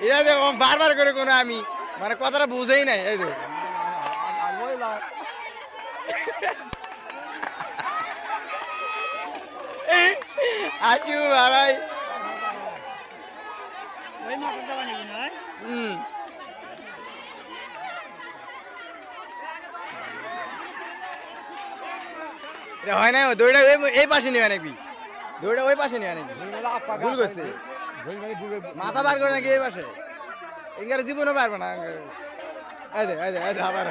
এরা দেখো বারবার করে কোনো আমি মানে কথাটা বুঝেই নাই এই তো আচু ভাই হয় না দৌড়া এই পাশে নেওয়া নাকি দৌড়া ওই পাশে নেওয়া নাকি ভুল করছে মাথা বার করে নাকি এই পাশে এঙ্গার জীবনও পারবে না আবার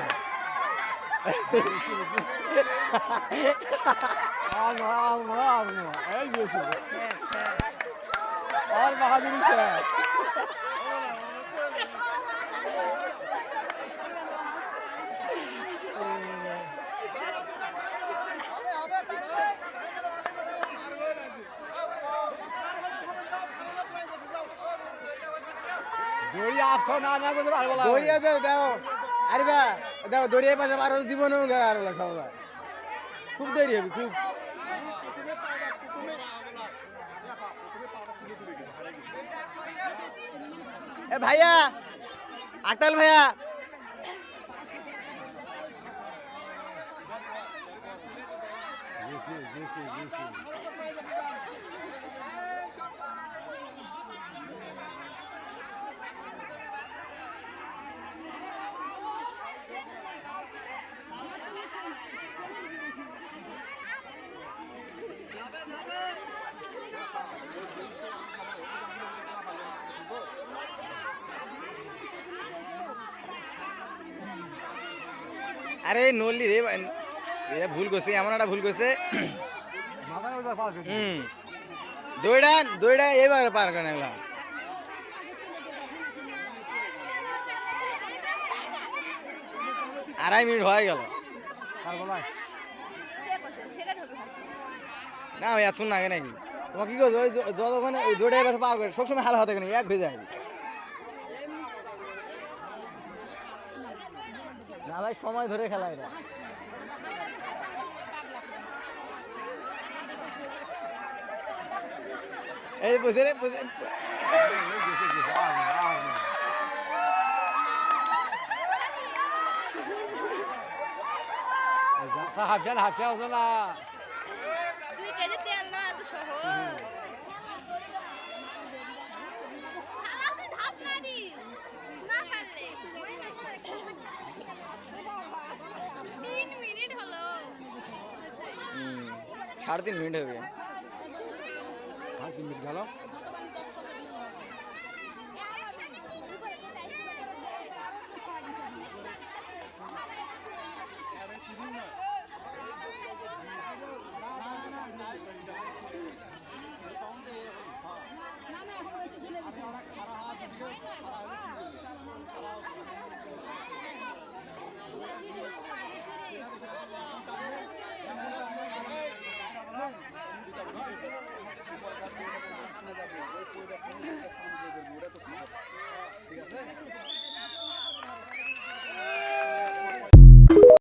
দৌড়িয়া দাও দাও আরে বা দাও দৌড়িয়ে পাশে আরো জীবনও আর সবাই খুব দেরি হবে খুব এ ভাইয়া আক্তাল ভাইয়া আরে নলি রে ভুল করছে এমন একটা ভুল করছে দৌড়া দৌড়া এবার পার করে নিলাম আড়াই মিনিট হয়ে গেল না ওই এত নাগে নাকি তোমার কি করছো ওই যতক্ষণ দৌড়ে এবার পার করে সবসময় হাল হতে এক হয়ে যায় না ভাই সময় ধরে খেলা এটা এই বুঝে রে বুঝে হাফিয়া হতো না সাড়ে 3 মিনিট হবে 3 মিনিট গেল